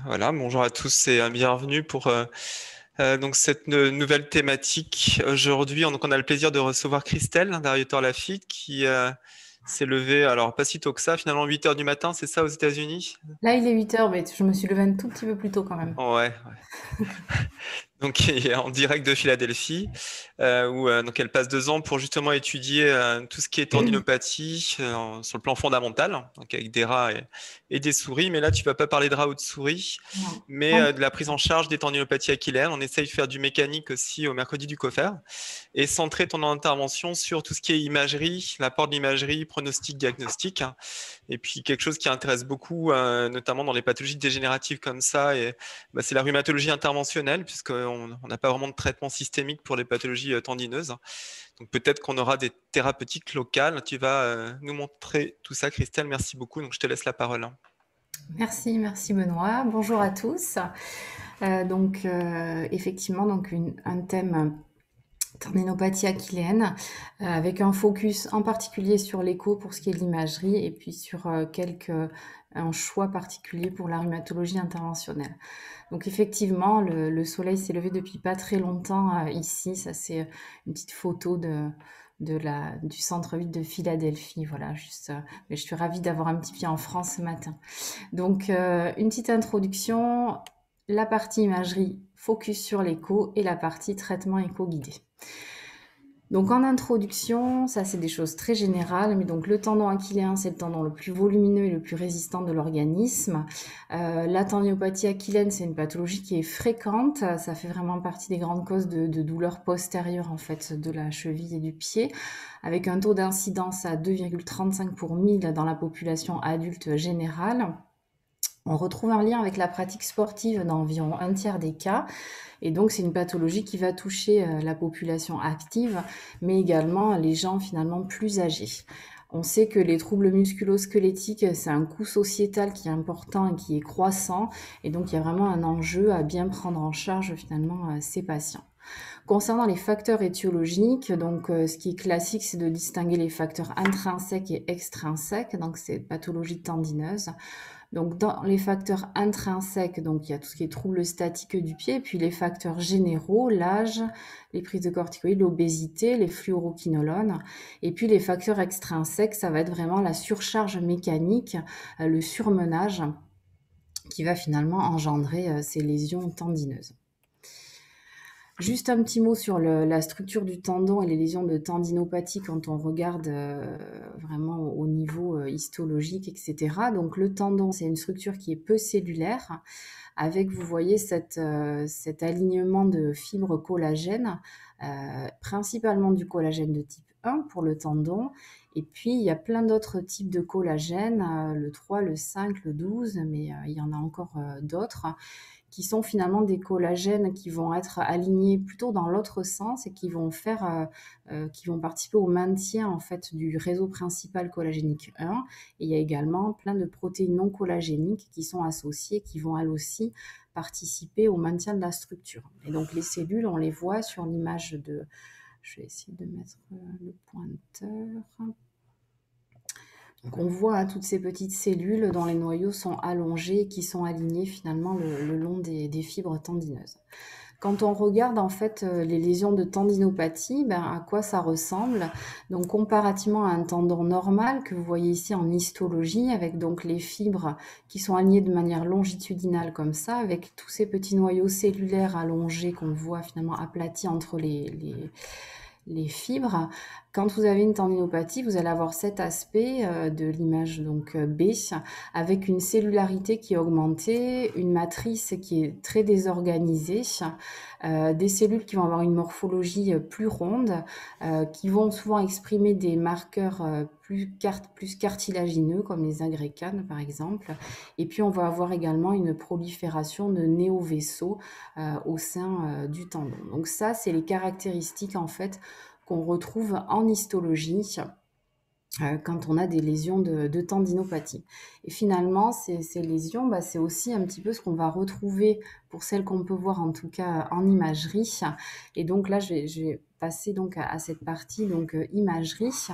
Voilà, bonjour à tous et bienvenue pour donc cette nouvelle thématique. Aujourd'hui, on a le plaisir de recevoir Christelle d'Arietor-Lafitte qui s'est levée, alors pas si tôt que ça, finalement 8 heures du matin, c'est ça aux États-Unis? Là, il est 8 heures, mais je me suis levée un tout petit peu plus tôt quand même. Ouais, donc il est en direct de Philadelphie, où donc elle passe 2 ans pour justement étudier tout ce qui est tendinopathie sur le plan fondamental, donc avec des rats et des souris. Mais là, tu vas pas parler de rats ou de souris, Non. mais de la prise en charge des tendinopathies achilaires. On essaye de faire du mécanique aussi au mercredi du COFER et centrer ton intervention sur tout ce qui est imagerie, l'apport de l'imagerie, pronostic, diagnostic, hein. Et puis quelque chose qui intéresse beaucoup, notamment dans les pathologies dégénératives comme ça, et bah, c'est la rhumatologie interventionnelle, puisqu'on n'a pas vraiment de traitement systémique pour les pathologies tendineuses. Donc peut-être qu'on aura des thérapeutiques locales. Tu vas nous montrer tout ça, Christelle. Merci beaucoup. Donc je te laisse la parole. Merci, merci Benoît. Bonjour à tous. Effectivement, un thème tendinopathie achilléenne, avec un focus en particulier sur l'écho pour ce qui est de l'imagerie et puis sur un choix particulier pour la rhumatologie interventionnelle. Donc effectivement, le soleil s'est levé depuis pas très longtemps ici. Ça, c'est une petite photo du centre-ville de Philadelphie. Voilà, mais je suis ravie d'avoir un petit pied en France ce matin. Une petite introduction, la partie imagerie, focus sur l'écho et la partie traitement écho guidé. Donc en introduction, ça c'est des choses très générales, mais donc le tendon achilléen, c'est le tendon le plus volumineux et le plus résistant de l'organisme. La tendinopathie achilléenne, c'est une pathologie qui est fréquente, ça fait vraiment partie des grandes causes de douleurs postérieures en fait de la cheville et du pied, avec un taux d'incidence à 2,35 pour 1000 dans la population adulte générale. On retrouve un lien avec la pratique sportive dans environ un tiers des cas. Et donc, c'est une pathologie qui va toucher la population active, mais également les gens finalement plus âgés. On sait que les troubles musculo-squelettiques, c'est un coût sociétal qui est important et qui est croissant. Et donc, il y a vraiment un enjeu à bien prendre en charge finalement ces patients. Concernant les facteurs étiologiques, ce qui est classique, c'est de distinguer les facteurs intrinsèques et extrinsèques, donc c'est pathologie tendineuse. Donc, dans les facteurs intrinsèques, donc il y a tout ce qui est troubles statiques du pied, puis les facteurs généraux, l'âge, les prises de corticoïdes, l'obésité, les fluoroquinolones, et puis les facteurs extrinsèques, ça va être vraiment la surcharge mécanique, le surmenage, qui va finalement engendrer ces lésions tendineuses. Juste un petit mot sur la structure du tendon et les lésions de tendinopathie quand on regarde vraiment au niveau histologique, etc. Donc le tendon, c'est une structure qui est peu cellulaire, avec, vous voyez, cet alignement de fibres collagène, principalement du collagène de type 1 pour le tendon. Et puis, il y a plein d'autres types de collagène, le 3, le 5, le 12, mais il y en a encore d'autres qui sont finalement des collagènes qui vont être alignés plutôt dans l'autre sens et qui vont qui vont participer au maintien en fait du réseau principal collagénique 1. Et il y a également plein de protéines non collagéniques qui sont associées, qui vont elles aussi participer au maintien de la structure. Et donc les cellules, on les voit sur l'image de... Je vais essayer de mettre le pointeur. Donc on voit toutes ces petites cellules dont les noyaux sont allongés et qui sont alignés finalement le long des fibres tendineuses. Quand on regarde en fait les lésions de tendinopathie, à quoi ça ressemble? Donc comparativement à un tendon normal que vous voyez ici en histologie, avec donc les fibres qui sont alignées de manière longitudinale comme ça, avec tous ces petits noyaux cellulaires allongés qu'on voit finalement aplatis entre les fibres. Quand vous avez une tendinopathie, vous allez avoir cet aspect de l'image B, avec une cellularité qui est augmentée, une matrice qui est très désorganisée, des cellules qui vont avoir une morphologie plus ronde, qui vont souvent exprimer des marqueurs plus cartilagineux, comme les agrécanes par exemple. Et puis on va avoir également une prolifération de néovaisseaux au sein du tendon. Donc ça, c'est les caractéristiques en fait qu'on retrouve en histologie quand on a des lésions de tendinopathie. Et finalement, ces lésions, c'est aussi un petit peu ce qu'on va retrouver pour celles qu'on peut voir en tout cas en imagerie. Et donc là, je vais passer donc à cette partie donc imagerie.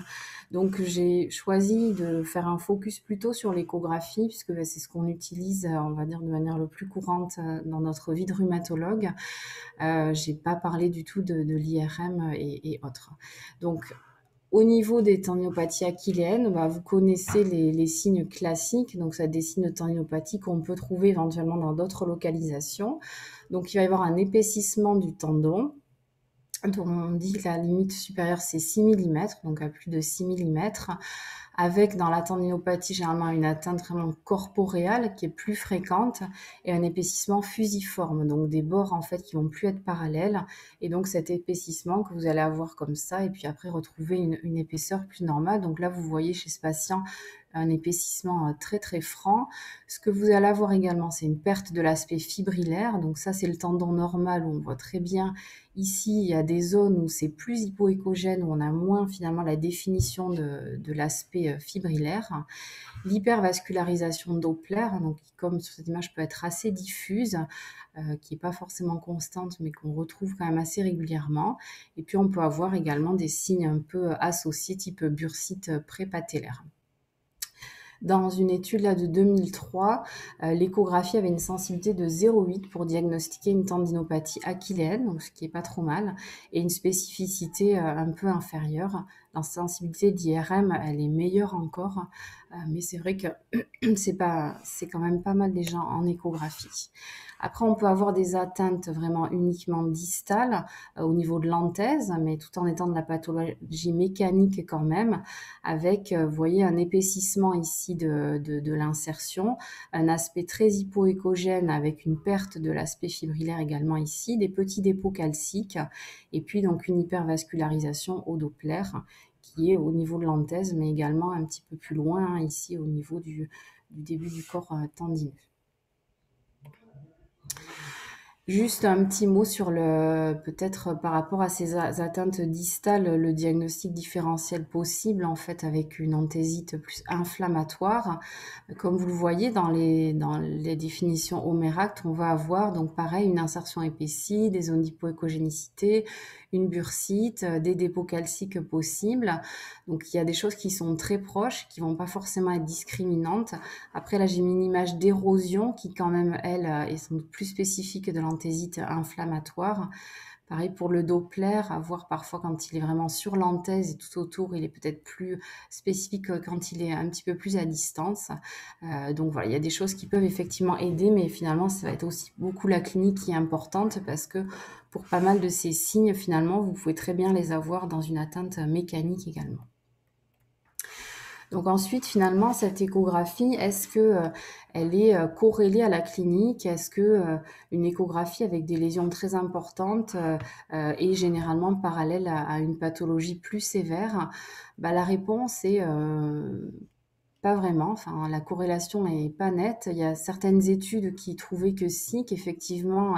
Donc j'ai choisi de faire un focus plutôt sur l'échographie puisque c'est ce qu'on utilise, on va dire de manière le plus courante dans notre vie de rhumatologue. J'ai pas parlé du tout de l'IRM et autres. Donc au niveau des tendinopathies achilléennes, vous connaissez les signes classiques, donc ça des signes de tendinopathie qu'on peut trouver éventuellement dans d'autres localisations. Donc il va y avoir un épaississement du tendon, dont on dit que la limite supérieure c'est 6 mm, donc à plus de 6 mm, avec dans la tendinopathie généralement une atteinte vraiment corporéale qui est plus fréquente et un épaississement fusiforme, donc des bords en fait qui vont plus être parallèles, et donc cet épaississement que vous allez avoir comme ça, et puis après retrouver une épaisseur plus normale. Donc là vous voyez chez ce patient un épaississement très très franc. Ce que vous allez avoir également, c'est une perte de l'aspect fibrillaire, donc ça c'est le tendon normal où on voit très bien. Ici, il y a des zones où c'est plus hypoéchogène, où on a moins finalement la définition de l'aspect fibrillaire. L'hypervascularisation Doppler, donc qui, comme sur cette image, peut être assez diffuse, qui n'est pas forcément constante, mais qu'on retrouve quand même assez régulièrement. Et puis, on peut avoir également des signes un peu associés, type bursite prépatellaire. Dans une étude là, de 2003, l'échographie avait une sensibilité de 0,8 pour diagnostiquer une tendinopathie achilléenne, donc ce qui n'est pas trop mal, et une spécificité un peu inférieure. La sensibilité d'IRM, elle est meilleure encore, mais c'est vrai que c'est quand même pas mal déjà en échographie. Après, on peut avoir des atteintes vraiment uniquement distales au niveau de l'anthèse, mais tout en étant de la pathologie mécanique quand même, avec, vous voyez, un épaississement ici de l'insertion, un aspect très hypoéchogène avec une perte de l'aspect fibrillaire également ici, des petits dépôts calciques, et puis donc une hypervascularisation au Doppler qui est au niveau de l'anthèse, mais également un petit peu plus loin, ici au niveau du début du corps tendineux. Juste un petit mot sur peut-être par rapport à ces atteintes distales, le diagnostic différentiel possible en fait avec une anthésite plus inflammatoire. Comme vous le voyez dans les définitions Oméract, on va avoir donc pareil une insertion épaissie, des zones d'hypoéchogénicité, une bursite, des dépôts calciques possibles. Donc il y a des choses qui sont très proches, qui vont pas forcément être discriminantes. Après là j'ai mis une image d'érosion qui quand même elle est sans doute plus spécifique de l'anthésite inflammatoire. Pareil pour le Doppler, à voir parfois quand il est vraiment sur l'anthèse et tout autour, il est peut-être plus spécifique que quand il est un petit peu plus à distance. Donc voilà, il y a des choses qui peuvent effectivement aider, mais finalement ça va être aussi beaucoup la clinique qui est importante parce que pour pas mal de ces signes, finalement, vous pouvez très bien les avoir dans une atteinte mécanique également. Donc ensuite, finalement, cette échographie, est-ce que elle est corrélée à la clinique? Est-ce que une échographie avec des lésions très importantes est généralement parallèle à une pathologie plus sévère? La réponse est pas vraiment, enfin la corrélation est pas nette. Il y a certaines études qui trouvaient que si, qu'effectivement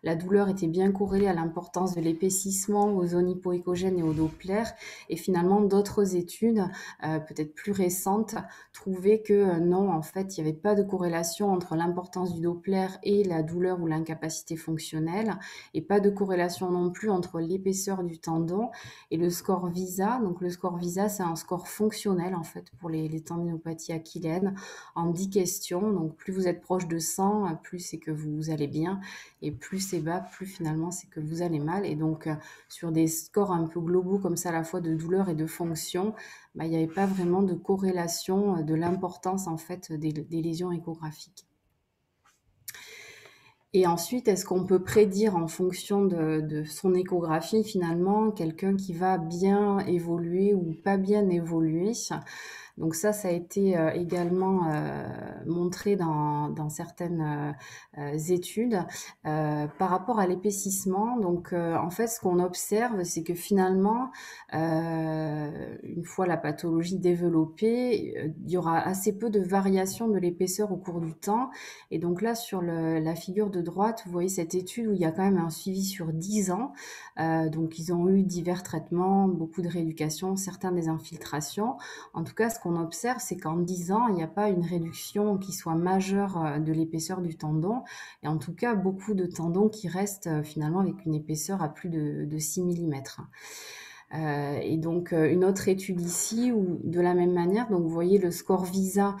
la douleur était bien corrélée à l'importance de l'épaississement aux zones hypoéchogènes et au Doppler, et finalement d'autres études, peut-être plus récentes, trouvaient que non, en fait, il n'y avait pas de corrélation entre l'importance du Doppler et la douleur ou l'incapacité fonctionnelle, et pas de corrélation non plus entre l'épaisseur du tendon et le score VISA. Donc le score VISA, c'est un score fonctionnel en fait pour les tendinopathies achilléennes en 10 questions. Donc plus vous êtes proche de 100, plus c'est que vous allez bien, et plus c'est bas, plus finalement c'est que vous allez mal. Et donc sur des scores un peu globaux comme ça, à la fois de douleur et de fonction, il n'y avait pas vraiment de corrélation de l'importance en fait des lésions échographiques. Et ensuite, est-ce qu'on peut prédire en fonction de son échographie finalement quelqu'un qui va bien évoluer ou pas bien évoluer? Donc ça a été également montré dans certaines études. Par rapport à l'épaississement, donc en fait, ce qu'on observe, c'est que finalement, une fois la pathologie développée, il y aura assez peu de variation de l'épaisseur au cours du temps. Et donc là, sur la figure de droite, vous voyez cette étude où il y a quand même un suivi sur 10 ans. Donc ils ont eu divers traitements, beaucoup de rééducation, certains des infiltrations. En tout cas, ce qu'on observe, c'est qu'en 10 ans, il n'y a pas une réduction qui soit majeure de l'épaisseur du tendon. Et en tout cas, beaucoup de tendons qui restent finalement avec une épaisseur à plus de 6 mm. Et donc une autre étude ici où de la même manière, donc vous voyez le score VISA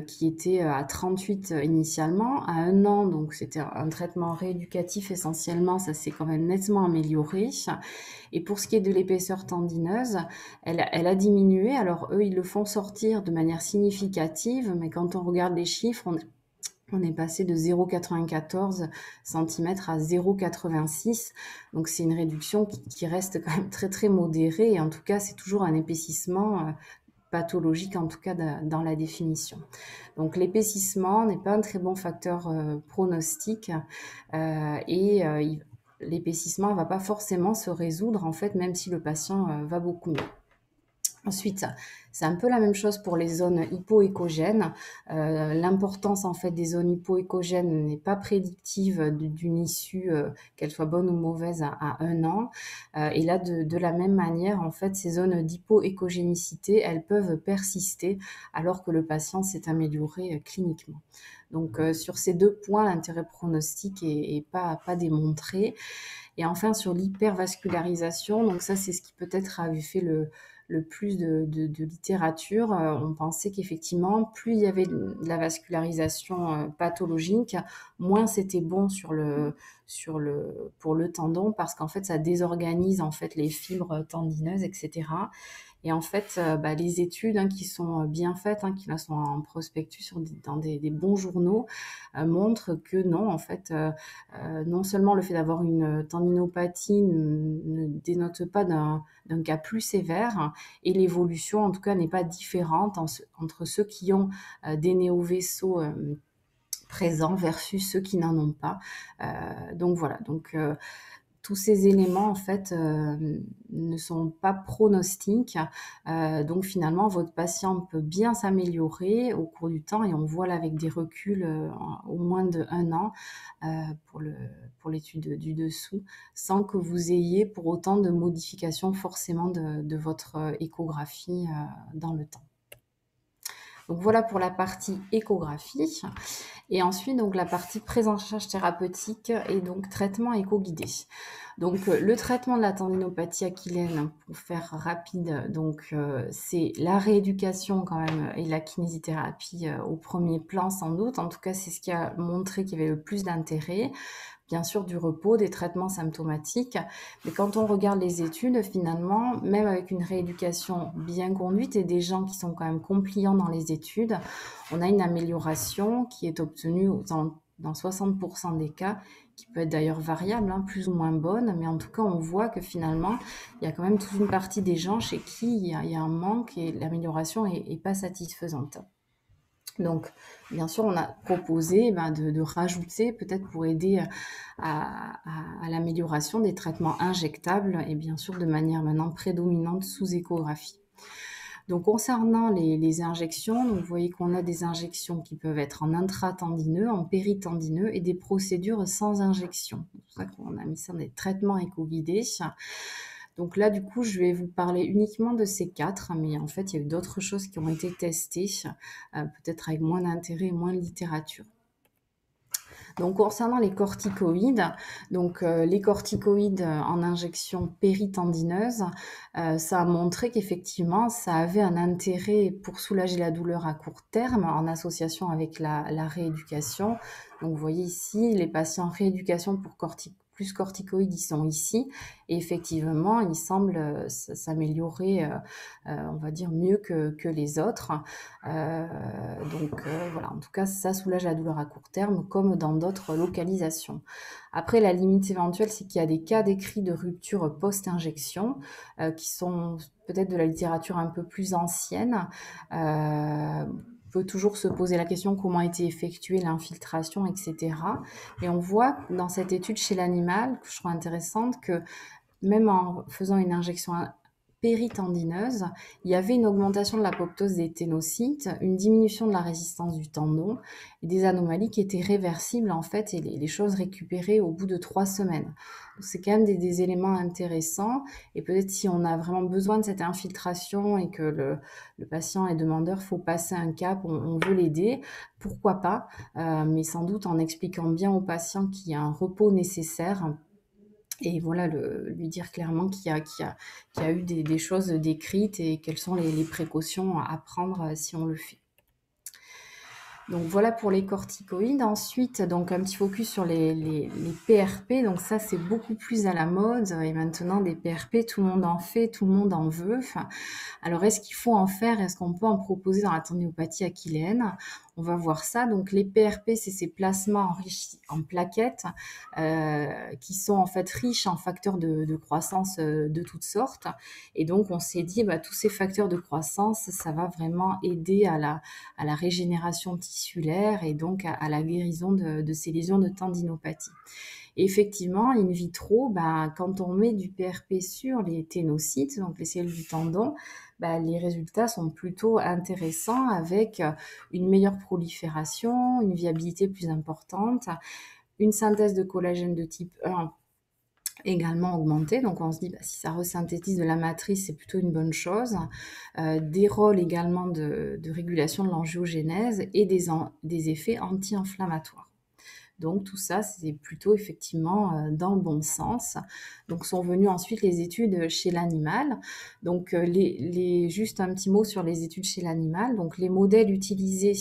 qui était à 38 initialement, à 1 an, donc c'était un traitement rééducatif essentiellement, ça s'est quand même nettement amélioré. Et pour ce qui est de l'épaisseur tendineuse, elle a diminué. Alors eux, ils le font sortir de manière significative, mais quand on regarde les chiffres, on est passé de 0,94 cm à 0,86. Donc c'est une réduction qui reste quand même très très modérée. Et en tout cas, c'est toujours un épaississement pathologique, en tout cas dans la définition. Donc l'épaississement n'est pas un très bon facteur pronostic l'épaississement ne va pas forcément se résoudre, en fait, même si le patient va beaucoup mieux. Ensuite, c'est un peu la même chose pour les zones hypoécogènes. L'importance en fait des zones hypoécogènes n'est pas prédictive d'une issue, qu'elle soit bonne ou mauvaise à 1 an. Et là, de la même manière, en fait, ces zones d'hypoécogénicité, elles peuvent persister alors que le patient s'est amélioré cliniquement. Donc, sur ces 2 points, l'intérêt pronostic est pas démontré. Et enfin, sur l'hypervascularisation, donc ça, c'est ce qui peut-être avait fait le plus de littérature. On pensait qu'effectivement, plus il y avait de la vascularisation pathologique, moins c'était bon pour le tendon parce qu'en fait, ça désorganise en fait les fibres tendineuses, etc. Et en fait, les études qui sont bien faites, qui là sont en prospectus dans des bons journaux, montrent que non, en fait, non seulement le fait d'avoir une tendinopathie ne dénote pas d'un cas plus sévère, et l'évolution, en tout cas, n'est pas différente entre ceux qui ont des néovaisseaux présents versus ceux qui n'en ont pas. Donc voilà, donc tous ces éléments en fait ne sont pas pronostiques. Donc finalement, votre patient peut bien s'améliorer au cours du temps et on voit là avec des reculs au moins de 1 an pour l'étude du dessous, sans que vous ayez pour autant de modifications forcément de votre échographie dans le temps. Donc voilà pour la partie échographie. Et ensuite, donc, la partie prise en charge thérapeutique et donc traitement éco-guidé. Donc, le traitement de la tendinopathie achillienne, pour faire rapide, donc, c'est la rééducation quand même et la kinésithérapie au premier plan sans doute. En tout cas, c'est ce qui a montré qu'il y avait le plus d'intérêt. Bien sûr, du repos, des traitements symptomatiques. Mais quand on regarde les études, finalement, même avec une rééducation bien conduite et des gens qui sont quand même compliants dans les études, on a une amélioration qui est obtenue dans 60% des cas, qui peut être d'ailleurs variable, plus ou moins bonne, mais en tout cas, on voit que finalement, il y a quand même toute une partie des gens chez qui il y a un manque et l'amélioration est pas satisfaisante. Donc, bien sûr, on a proposé de rajouter, peut-être pour aider à l'amélioration des traitements injectables et bien sûr de manière maintenant prédominante sous échographie. Donc, concernant les injections, donc vous voyez qu'on a des injections qui peuvent être en intratendineux, en péritendineux et des procédures sans injection. C'est pour ça qu'on a mis ça dans des traitements éco-guidés. Donc là, du coup, je vais vous parler uniquement de ces 4, mais en fait, il y a eu d'autres choses qui ont été testées, peut-être avec moins d'intérêt et moins de littérature. Donc, concernant les corticoïdes, donc les corticoïdes en injection péritendineuse, ça a montré qu'effectivement, ça avait un intérêt pour soulager la douleur à court terme en association avec la rééducation. Donc, vous voyez ici, les patients rééducation plus corticoïdes ils sont ici. Et effectivement, ils semblent s'améliorer, on va dire, mieux que les autres. Voilà, en tout cas, ça soulage la douleur à court terme, comme dans d'autres localisations. Après, la limite éventuelle, c'est qu'il y a des cas décrits de rupture post-injection qui sont peut-être de la littérature un peu plus ancienne. Peut toujours se poser la question comment a été effectuée l'infiltration, etc. Et on voit dans cette étude chez l'animal, que je trouve intéressante, que même en faisant une injection péritendineuse, il y avait une augmentation de l'apoptose des ténocytes, une diminution de la résistance du tendon et des anomalies qui étaient réversibles en fait et les choses récupérées au bout de 3 semaines. C'est quand même des éléments intéressants et peut-être si on a vraiment besoin de cette infiltration et que le patient est demandeur, faut passer un cap, on veut l'aider, pourquoi pas, mais sans doute en expliquant bien au patient qu'il y a un repos nécessaire et voilà, lui dire clairement qu'il y a eu des choses décrites et quelles sont les précautions à prendre si on le fait. Donc voilà pour les corticoïdes. Ensuite, donc un petit focus sur les PRP. Donc ça, c'est beaucoup plus à la mode. Et maintenant, des PRP, tout le monde en fait, tout le monde en veut. Alors, est-ce qu'il faut en faire? Est-ce qu'on peut en proposer dans la tendinopathie achilléenne? On va voir ça. Donc, les PRP, c'est ces plasmas enrichis en plaquettes qui sont en fait riches en facteurs de croissance de toutes sortes. Et donc, on s'est dit, tous ces facteurs de croissance, ça va vraiment aider à la régénération tissulaire et donc à la guérison de ces lésions de tendinopathie. Et effectivement, in vitro, quand on met du PRP sur les ténocytes, donc les cellules du tendon, les résultats sont plutôt intéressants avec une meilleure prolifération, une viabilité plus importante, une synthèse de collagène de type 1 également augmentée. Donc on se dit, si ça resynthétise de la matrice, c'est plutôt une bonne chose. Des rôles également de régulation de l'angiogénèse et des effets anti-inflammatoires. Donc tout ça, c'est plutôt effectivement dans le bon sens. Donc sont venues ensuite les études chez l'animal. Donc juste un petit mot sur les études chez l'animal. Donc les modèles utilisés,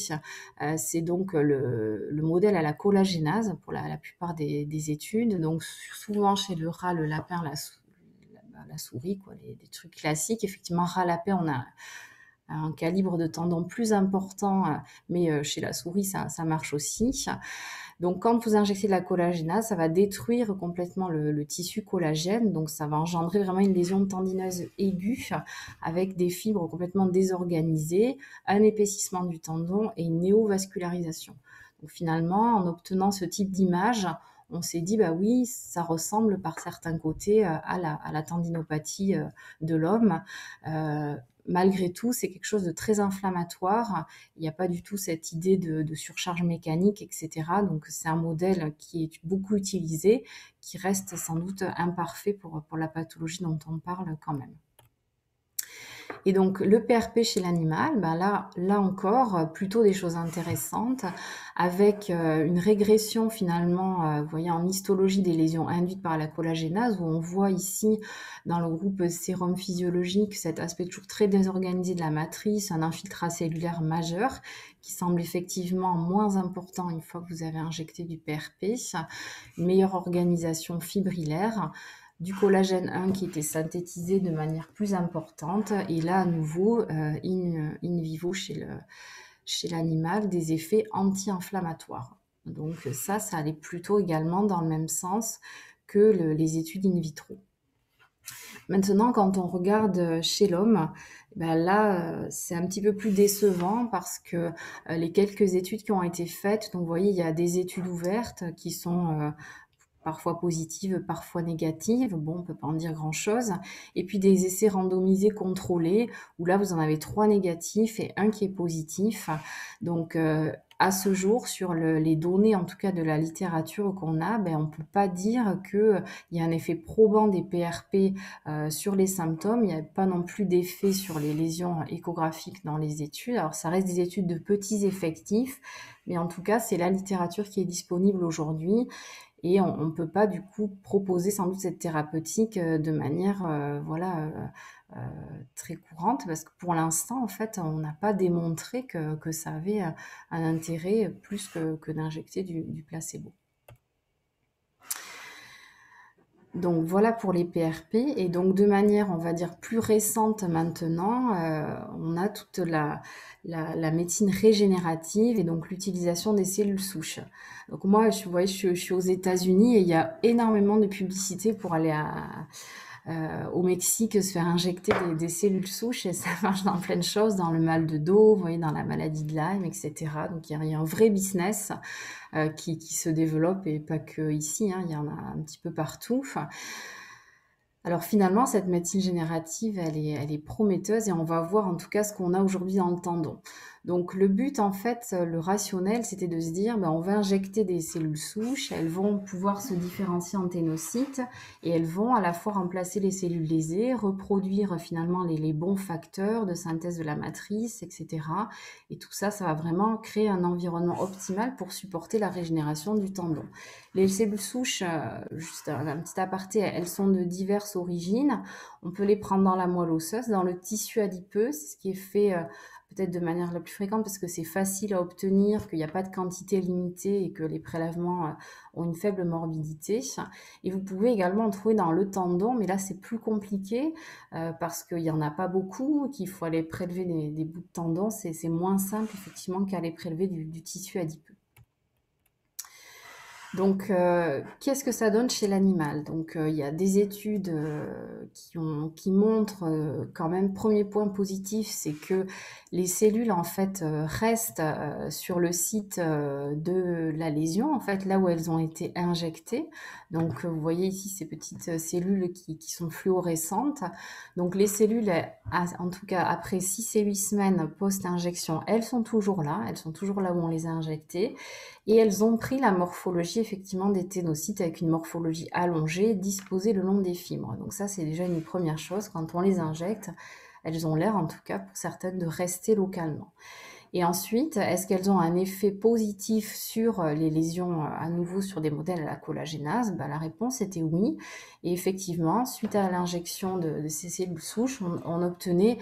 c'est donc le modèle à la collagénase pour la plupart des études. Donc souvent chez le rat, le lapin, la souris, quoi, des trucs classiques. Effectivement, rat-lapin, on a un calibre de tendon plus important, mais chez la souris, ça marche aussi. Donc, quand vous injectez de la collagénase, ça va détruire complètement le tissu collagène. Donc, ça va engendrer vraiment une lésion tendineuse aiguë avec des fibres complètement désorganisées, un épaississement du tendon et une néovascularisation. Donc, finalement, en obtenant ce type d'image, on s'est dit, oui, ça ressemble par certains côtés à la tendinopathie de l'homme. Malgré tout, c'est quelque chose de très inflammatoire. Il n'y a pas du tout cette idée de surcharge mécanique, etc. Donc, c'est un modèle qui est beaucoup utilisé, qui reste sans doute imparfait pour la pathologie dont on parle quand même. Et donc, le PRP chez l'animal, là encore, plutôt des choses intéressantes, avec une régression finalement, vous voyez, en histologie des lésions induites par la collagénase, où on voit ici, dans le groupe sérum physiologique, cet aspect toujours très désorganisé de la matrice, un infiltrat cellulaire majeur, qui semble effectivement moins important une fois que vous avez injecté du PRP, une meilleure organisation fibrillaire, du collagène 1 qui était synthétisé de manière plus importante, et là à nouveau, in vivo chez l'animal, des effets anti-inflammatoires. Donc ça allait plutôt également dans le même sens que les études in vitro. Maintenant, quand on regarde chez l'homme, là, c'est un petit peu plus décevant parce que les quelques études qui ont été faites, donc vous voyez, il y a des études ouvertes qui sont parfois positives, parfois négatives. Bon, on peut pas en dire grand-chose. Et puis des essais randomisés contrôlés, où là, vous en avez 3 négatifs et 1 qui est positif. Donc, à ce jour, sur les données, en tout cas de la littérature qu'on a, on peut pas dire qu'il y a un effet probant des PRP sur les symptômes. Il n'y a pas non plus d'effet sur les lésions échographiques dans les études. Alors, ça reste des études de petits effectifs, mais en tout cas, c'est la littérature qui est disponible aujourd'hui. Et on ne peut pas du coup proposer sans doute cette thérapeutique de manière très courante, parce que pour l'instant, en fait, on n'a pas démontré que ça avait un intérêt plus que d'injecter du placebo. Donc voilà pour les PRP. Et donc de manière, on va dire, plus récente maintenant, on a toute la médecine régénérative et donc l'utilisation des cellules souches. Donc moi, vous voyez, je suis aux États-Unis et il y a énormément de publicité pour aller au Mexique se faire injecter des cellules souches et ça marche dans plein de choses, dans le mal de dos, vous voyez, dans la maladie de Lyme, etc. Donc il y a un vrai business qui se développe et pas que ici, hein, il y en a un petit peu partout. Alors finalement, cette médecine générative, elle est prometteuse et on va voir en tout cas ce qu'on a aujourd'hui dans le tendon. Donc le but, en fait, le rationnel, c'était de se dire, ben, on va injecter des cellules souches, elles vont pouvoir se différencier en ténocytes et elles vont à la fois remplacer les cellules lésées, reproduire finalement les bons facteurs de synthèse de la matrice, etc. Et tout ça, ça va vraiment créer un environnement optimal pour supporter la régénération du tendon. Les cellules souches, juste un petit aparté, elles sont de diverses origines. On peut les prendre dans la moelle osseuse, dans le tissu adipeux, c'est ce qui est fait peut-être de manière la plus fréquente parce que c'est facile à obtenir, qu'il n'y a pas de quantité limitée et que les prélèvements ont une faible morbidité. Et vous pouvez également en trouver dans le tendon, mais là c'est plus compliqué parce qu'il n'y en a pas beaucoup, qu'il faut aller prélever des bouts de tendon, c'est moins simple effectivement qu'aller prélever du tissu adipeux. Donc, qu'est-ce que ça donne chez l'animal? Donc, il y a des études qui montrent quand même, premier point positif, c'est que les cellules en fait restent sur le site de la lésion, en fait, là où elles ont été injectées. Donc, vous voyez ici ces petites cellules qui sont fluorescentes. Donc, les cellules, en tout cas après 6 et 8 semaines post-injection, elles sont toujours là où on les a injectées. Et elles ont pris la morphologie effectivement des ténocytes avec une morphologie allongée disposée le long des fibres. Donc ça, c'est déjà une première chose. Quand on les injecte, elles ont l'air, en tout cas pour certaines, de rester localement. Et ensuite, est-ce qu'elles ont un effet positif sur les lésions à nouveau sur des modèles à la collagénase? Ben, la réponse était oui. Et effectivement, suite à l'injection de ces cellules souches, on obtenait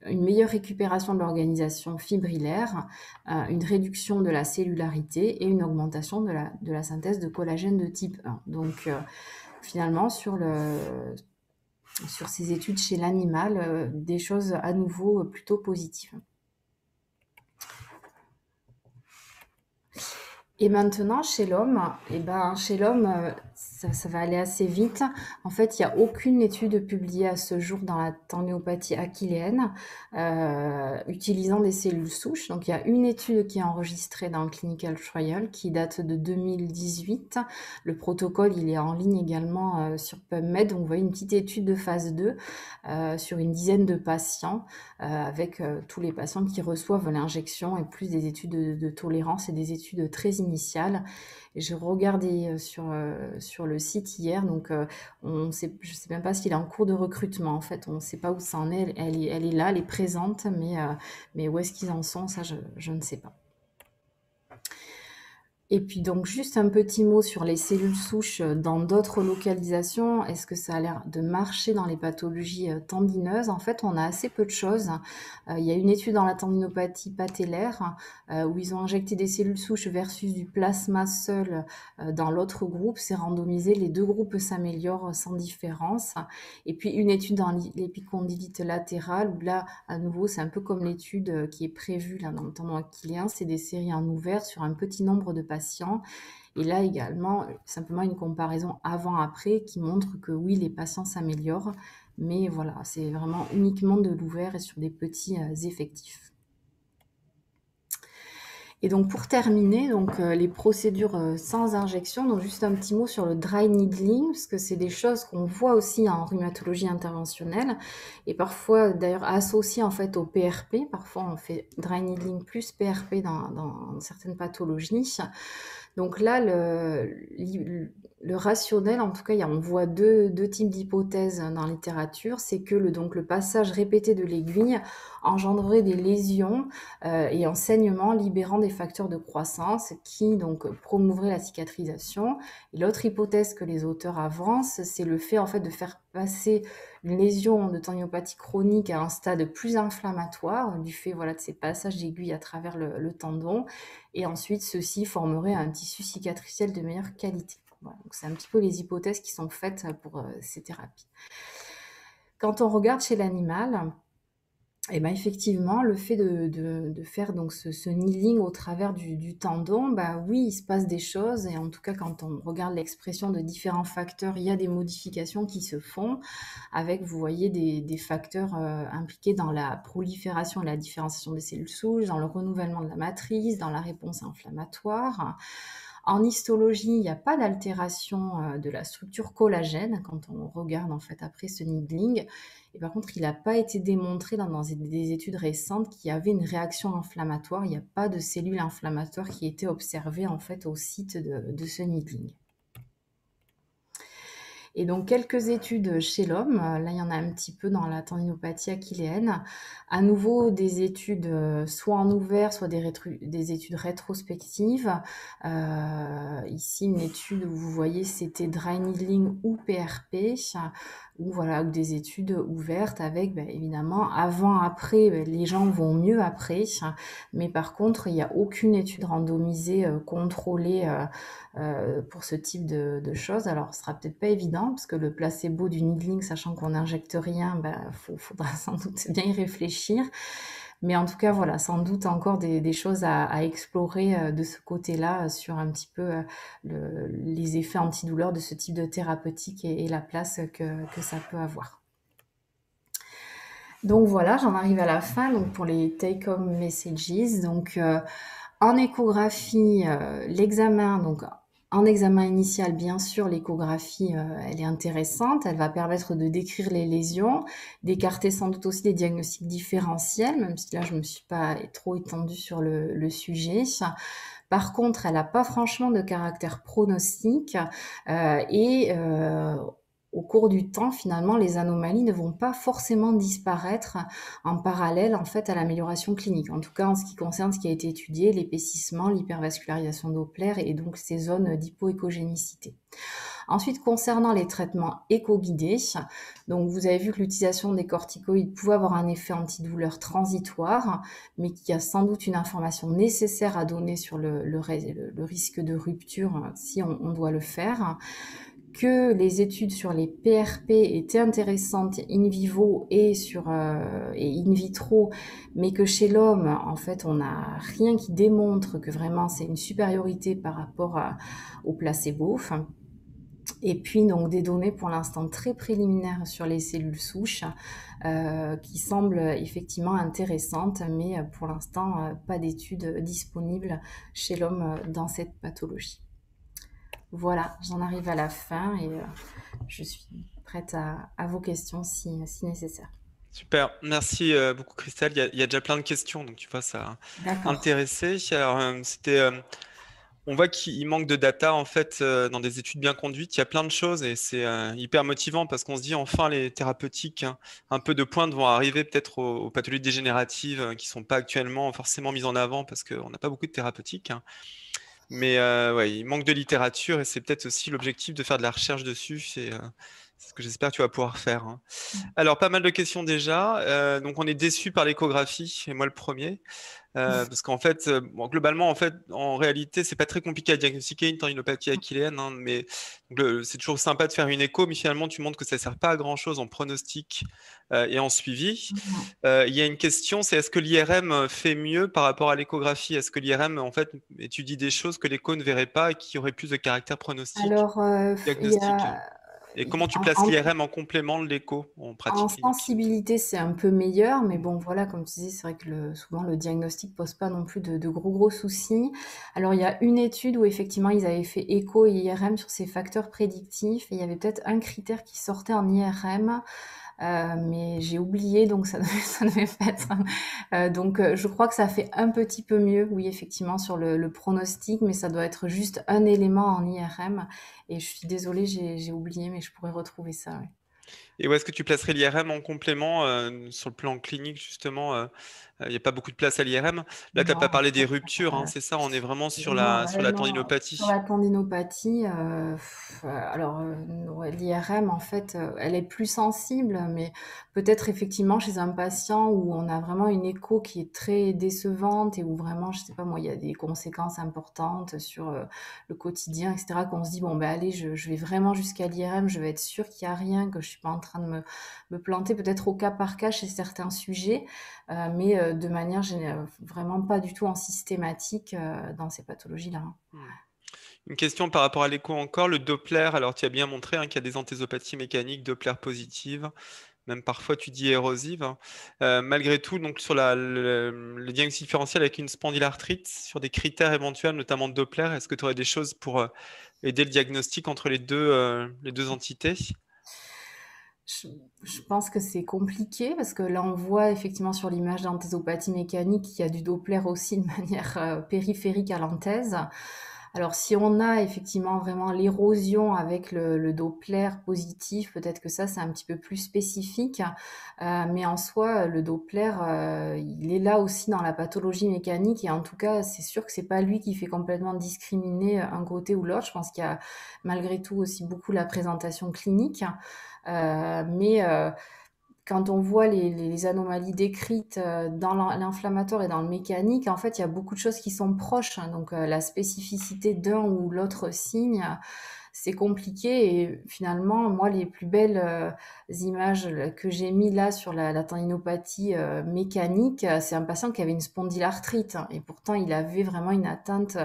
une meilleure récupération de l'organisation fibrillaire, une réduction de la cellularité et une augmentation de la synthèse de collagène de type 1. Donc finalement, sur ces études chez l'animal, des choses à nouveau plutôt positives. Et maintenant, chez l'homme, ça va aller assez vite. En fait, il n'y a aucune étude publiée à ce jour dans la tendinopathie achilléenne utilisant des cellules souches. Donc, il y a une étude qui est enregistrée dans le Clinical Trial qui date de 2018. Le protocole, il est en ligne également sur PubMed. Donc, vous voyez une petite étude de phase 2 sur une dizaine de patients avec tous les patients qui reçoivent l'injection et plus des études de tolérance et des études très initiales. Et j'ai regardé sur le site hier, donc je ne sais même pas s'il est en cours de recrutement. En fait, on ne sait pas où ça en est. Elle est là, elle est présente, mais où est-ce qu'ils en sont, ça, je ne sais pas. Et puis donc juste un petit mot sur les cellules souches dans d'autres localisations. Est-ce que ça a l'air de marcher dans les pathologies tendineuses? En fait, on a assez peu de choses. Il y a une étude dans la tendinopathie patellaire où ils ont injecté des cellules souches versus du plasma seul dans l'autre groupe. C'est randomisé, les deux groupes s'améliorent sans différence. Et puis une étude dans l'épicondylite latérale où là, à nouveau, c'est un peu comme l'étude qui est prévue là, dans le tendon achilléen. C'est des séries en ouvert sur un petit nombre de patients. Et là également, simplement une comparaison avant-après qui montre que oui, les patients s'améliorent, mais voilà, c'est vraiment uniquement de l'ouvert et sur des petits effectifs. Et donc pour terminer, les procédures sans injection, donc juste un petit mot sur le dry needling, parce que c'est des choses qu'on voit aussi en rhumatologie interventionnelle et parfois d'ailleurs associées en fait au PRP. Parfois on fait dry needling plus PRP dans certaines pathologies. Donc là, le rationnel, en tout cas, on voit deux types d'hypothèses dans la littérature. C'est que le passage répété de l'aiguille engendrerait des lésions et un saignement libérant des facteurs de croissance qui donc promouvraient la cicatrisation. Et l'autre hypothèse que les auteurs avancent, c'est le fait en fait de faire passer une lésion de tendinopathie chronique à un stade plus inflammatoire du fait de ces passages d'aiguille à travers le tendon. Et ensuite, ceci formerait un tissu cicatriciel de meilleure qualité. Voilà, donc c'est un petit peu les hypothèses qui sont faites pour ces thérapies. Quand on regarde chez l'animal, et ben effectivement, le fait de faire donc ce needling au travers du tendon, bah oui, il se passe des choses et en tout cas, quand on regarde l'expression de différents facteurs, il y a des modifications qui se font avec, vous voyez, des facteurs impliqués dans la prolifération et la différenciation des cellules souches, dans le renouvellement de la matrice, dans la réponse inflammatoire. En histologie, il n'y a pas d'altération de la structure collagène quand on regarde en fait après ce needling. Et par contre, il n'a pas été démontré dans des études récentes qu'il y avait une réaction inflammatoire. Il n'y a pas de cellules inflammatoires qui étaient observées en fait au site de ce needling. Et donc, quelques études chez l'homme. Là, il y en a un petit peu dans la tendinopathie achilléenne. À nouveau, des études soit en ouvert, soit des études rétrospectives. Ici, une étude où vous voyez, c'était dry needling ou PRP, ou voilà, des études ouvertes avec, évidemment, avant, après, les gens vont mieux après. Mais par contre, il n'y a aucune étude randomisée contrôlée pour ce type de choses. Alors, ce sera peut-être pas évident, parce que le placebo du needling, sachant qu'on n'injecte rien, faudra sans doute bien y réfléchir. Mais en tout cas, voilà, sans doute encore des choses à explorer de ce côté-là sur un petit peu les effets antidouleurs de ce type de thérapeutique et la place que ça peut avoir. Donc voilà, j'en arrive à la fin donc pour les take-home messages. Donc en échographie, l'examen, donc en examen initial, bien sûr, l'échographie, elle est intéressante. Elle va permettre de décrire les lésions, d'écarter sans doute aussi des diagnostics différentiels, même si là, je ne me suis pas trop étendue sur le sujet. Par contre, elle n'a pas franchement de caractère pronostic au cours du temps, finalement, les anomalies ne vont pas forcément disparaître en parallèle, en fait, à l'amélioration clinique. En tout cas, en ce qui concerne ce qui a été étudié, l'épaississement, l'hypervascularisation Doppler et donc ces zones d'hypoéchogénicité. Ensuite, concernant les traitements éco-guidés, donc vous avez vu que l'utilisation des corticoïdes pouvait avoir un effet antidouleur transitoire, mais qu'il y a sans doute une information nécessaire à donner sur le risque de rupture si on doit le faire, que les études sur les PRP étaient intéressantes in vivo et in vitro, mais que chez l'homme, en fait, on n'a rien qui démontre que vraiment c'est une supériorité par rapport au placebo. Et puis donc des données pour l'instant très préliminaires sur les cellules souches qui semblent effectivement intéressantes, mais pour l'instant pas d'études disponibles chez l'homme dans cette pathologie. Voilà, j'en arrive à la fin et je suis prête à vos questions si nécessaire. Super, merci beaucoup Christelle. Il y a déjà plein de questions, donc tu vois, ça a D'accord. intéressé. Alors, on voit qu'il manque de data en fait dans des études bien conduites. Il y a plein de choses et c'est hyper motivant parce qu'on se dit enfin les thérapeutiques un peu de pointe vont arriver peut-être aux pathologies dégénératives qui sont pas actuellement forcément mises en avant parce qu'on n'a pas beaucoup de thérapeutiques. Mais ouais, il manque de littérature et c'est peut-être aussi l'objectif de faire de la recherche dessus. C'est ce que j'espère que tu vas pouvoir faire. Alors, pas mal de questions déjà. Donc, on est déçu par l'échographie, et moi le premier. Parce qu'en fait, globalement, en fait, en réalité, c'est pas très compliqué à diagnostiquer une tendinopathie achilléenne, mais c'est toujours sympa de faire une écho, mais finalement, tu montres que ça sert pas à grand-chose en pronostic et en suivi. Il y a une question, c'est est-ce que l'IRM fait mieux par rapport à l'échographie? Est-ce que l'IRM, en fait, étudie des choses que l'écho ne verrait pas et qui auraient plus de caractère pronostic, Alors, il y diagnostic? a, Et comment tu places en, l'IRM en complément de l'écho en En pratique clinique? sensibilité, c'est un peu meilleur, mais bon, voilà, comme tu dis, c'est vrai que souvent le diagnostic pose pas non plus de gros soucis. Alors, il y a une étude où effectivement ils avaient fait écho et IRM sur ces facteurs prédictifs, et il y avait peut-être un critère qui sortait en IRM, mais j'ai oublié, donc ça devait pas être. Donc, je crois que ça fait un petit peu mieux, oui, effectivement, sur le pronostic, mais ça doit être juste un élément en IRM. Et je suis désolée, j'ai oublié, mais je pourrais retrouver ça. Ouais. Et où est-ce que tu placerais l'IRM en complément sur le plan clinique, justement il n'y a pas beaucoup de place à l'IRM. Là, tu n'as pas Non, parlé des ruptures, hein, c'est ça, on est vraiment vraiment, sur ouais, la non, sur tendinopathie. la tendinopathie, alors, ouais, l'IRM, en fait, elle est plus sensible, mais peut-être effectivement chez un patient où on a vraiment une écho qui est très décevante et où vraiment, je sais pas moi, il y a des conséquences importantes sur, le quotidien et cetera, qu'on se dit: «Bon, ben allez, je vais vraiment jusqu'à l'IRM, je vais être sûre qu'il y a rien, que je suis pas en train de me planter», peut-être au cas par cas chez certains sujets. Mais de manière vraiment pas du tout en systématique dans ces pathologies-là, hein. Hmm. Une question par rapport à l'écho encore, le Doppler, alors tu as bien montré hein, qu'il y a des anthésopathies mécaniques, Doppler positives, même parfois tu dis érosives, hein. Malgré tout, donc sur le diagnostic différentiel avec une spondylarthrite, sur des critères éventuels, notamment Doppler, est-ce que tu aurais des choses pour aider le diagnostic entre les deux entités? Je, je pense que c'est compliqué parce que là, on voit effectivement sur l'image d'anthésopathie mécanique qu'il y a du Doppler aussi de manière périphérique à l'anthèse. Alors, si on a effectivement vraiment l'érosion avec le Doppler positif, peut-être que ça, c'est un petit peu plus spécifique. Mais en soi, le Doppler, il est là aussi dans la pathologie mécanique. Et en tout cas, c'est sûr que c'est pas lui qui fait complètement discriminer un côté ou l'autre. Je pense qu'il y a malgré tout aussi beaucoup la présentation clinique. Mais quand on voit les anomalies décrites dans l'inflammatoire et dans le mécanique, en fait, il y a beaucoup de choses qui sont proches, hein. Donc, la spécificité d'un ou l'autre signe, c'est compliqué. Et finalement, moi, les plus belles images que j'ai mis là sur la tendinopathie mécanique, c'est un patient qui avait une spondylarthrite, hein. Et pourtant, il avait vraiment une atteinte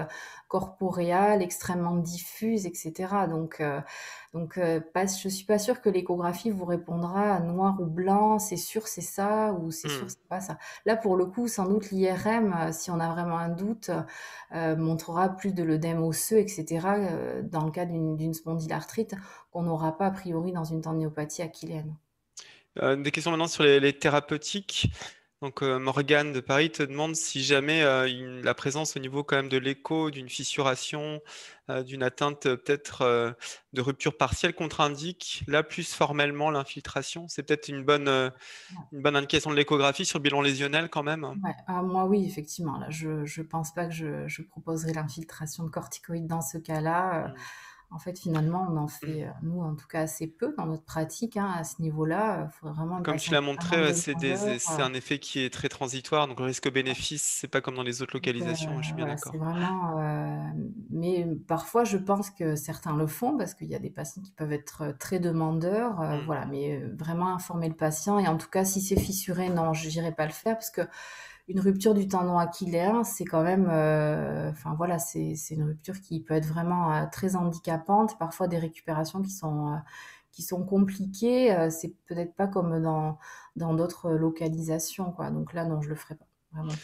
corporéale extrêmement diffuse, etc. Donc, je suis pas sûre que l'échographie vous répondra à noir ou blanc, c'est sûr c'est ça ou c'est sûr Hmm. c'est pas ça. Là, pour le coup, sans doute l'IRM, si on a vraiment un doute, montrera plus de l'œdème osseux, etc. Dans le cas d'une spondylarthrite qu'on n'aura pas a priori dans une tendinopathie achilléenne. Des questions maintenant sur les thérapeutiques. Donc, Morgane de Paris te demande si jamais la présence au niveau quand même de l'écho, d'une fissuration, d'une atteinte peut-être de rupture partielle contre-indique, là plus formellement l'infiltration. C'est peut-être une bonne indication de l'échographie sur le bilan lésionnel quand même. Ouais, moi oui, effectivement. Là, je pense pas que je proposerai l'infiltration de corticoïdes dans ce cas-là. Mm. En fait, finalement, on en fait, nous, en tout cas, assez peu dans notre pratique hein, à ce niveau-là. Il faudrait vraiment un Comme tu patient l'as vraiment montré, demandeur. c'est un effet qui est très transitoire, donc le risque-bénéfice, c'est pas comme dans les autres Donc, localisations, je suis bien voilà, c'est d'accord. vraiment. Mais parfois, je pense que certains le font parce qu'il y a des patients qui peuvent être très demandeurs. Mm. Voilà, mais vraiment informer le patient. Et en tout cas, si c'est fissuré, non, je n'irai pas le faire parce que une rupture du tendon achillaire, c'est quand même, enfin voilà, c'est une rupture qui peut être vraiment très handicapante. Parfois des récupérations qui sont compliquées. C'est peut-être pas comme dans d'autres localisations, quoi. Donc là, non, je le ferai pas, vraiment pas.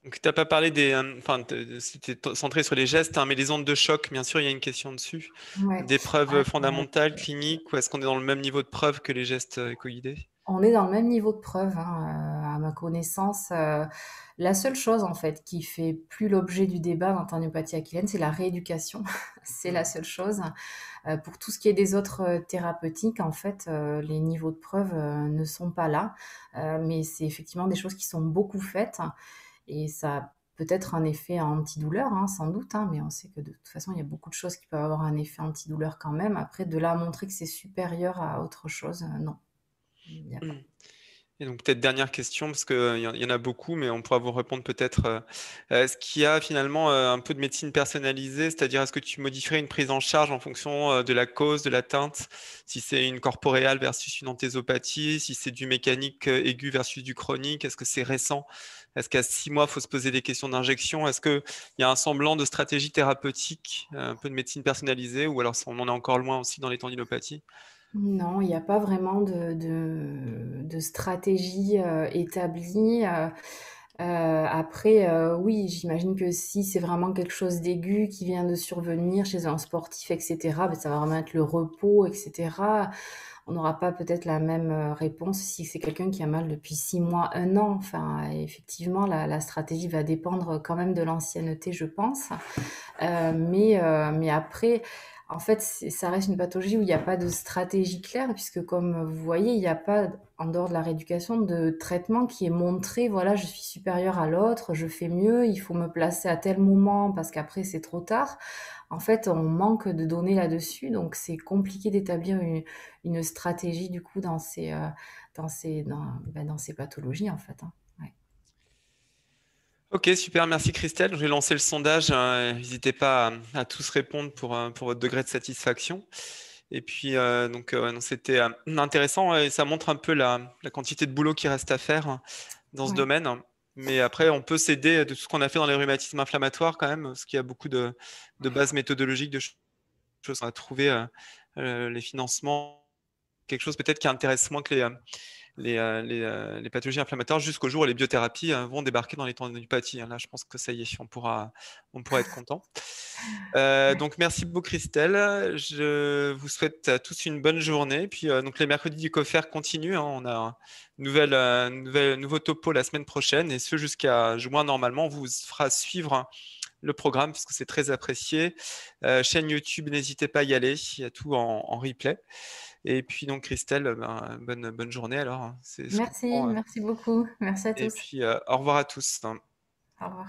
Donc, tu n'as pas parlé des. Enfin, c'était centré sur les gestes, hein, mais les ondes de choc, bien sûr, il y a une question dessus. Ouais. Des preuves Ouais, fondamentales, cliniques, ou est-ce qu'on est dans le même niveau de preuve que les gestes écoguidés? on est dans le même niveau de preuve, hein, à ma connaissance. La seule chose, en fait, qui fait plus l'objet du débat dans tendinopathie achilléenne, c'est la rééducation. C'est la Hmm. seule chose. Pour tout ce qui est des autres thérapeutiques, en fait, les niveaux de preuve ne sont pas là. Mais c'est effectivement des choses qui sont beaucoup faites. Et ça a peut-être un effet antidouleur, hein, sans doute. Hein, mais on sait que de toute façon, il y a beaucoup de choses qui peuvent avoir un effet antidouleur quand même. Après, de là à montrer que c'est supérieur à autre chose, non, il n'y a pas. Hmm. Et donc peut-être dernière question, parce qu'il y en a beaucoup, mais on pourra vous répondre peut-être. Est-ce qu'il y a finalement un peu de médecine personnalisée, c'est-à-dire est-ce que tu modifierais une prise en charge en fonction de la cause, de l'atteinte, si c'est une corporéale versus une anthésopathie, si c'est du mécanique aigu versus du chronique, est-ce que c'est récent? Est-ce qu'à 6 mois, il faut se poser des questions d'injection? Est-ce qu'il y a un semblant de stratégie thérapeutique, un peu de médecine personnalisée, ou alors on en est encore loin aussi dans les tendinopathies? Non, il n'y a pas vraiment de stratégie établie. Après, oui, j'imagine que si c'est vraiment quelque chose d'aigu qui vient de survenir chez un sportif, etc., ben, ça va vraiment être le repos, etc. On n'aura pas peut-être la même réponse si c'est quelqu'un qui a mal depuis 6 mois, un an. Enfin, effectivement, la stratégie va dépendre quand même de l'ancienneté, je pense. Mais après, En fait, ça reste une pathologie où il n'y a pas de stratégie claire, puisque comme vous voyez, il n'y a pas, en dehors de la rééducation, de traitement qui est montré, voilà, je suis supérieure à l'autre, je fais mieux, il faut me placer à tel moment parce qu'après c'est trop tard. En fait, on manque de données là-dessus, donc c'est compliqué d'établir une stratégie du coup dans ces pathologies en fait, hein. Ouais. Ok, super, merci Christelle. Je vais lancer le sondage. N'hésitez pas à tous répondre pour votre degré de satisfaction. Et puis, donc, c'était intéressant et ça montre un peu la quantité de boulot qui reste à faire dans ce Ouais. domaine. Mais après, on peut s'aider de tout ce qu'on a fait dans les rhumatismes inflammatoires quand même, parce qu'il y a beaucoup de bases méthodologiques, de choses à trouver, les financements, quelque chose peut-être qui intéresse moins que les pathologies inflammatoires jusqu'au jour où les biothérapies vont débarquer dans les tendinopathies. Là, je pense que ça y est, on pourra être content. Ouais. Donc, merci beaucoup, Christelle. Je vous souhaite à tous une bonne journée. Puis, donc, les mercredis du COFER continuent, hein. On a un nouveau topo la semaine prochaine et ce jusqu'à juin normalement. On vous fera suivre le programme parce que c'est très apprécié. Chaîne YouTube, n'hésitez pas à y aller. Il y a tout en replay. Et puis, donc, Christelle, ben, bonne journée alors, hein. C'est ce qu'on Merci, prend. merci beaucoup. Merci à Et tous. puis, au revoir à tous. Au revoir.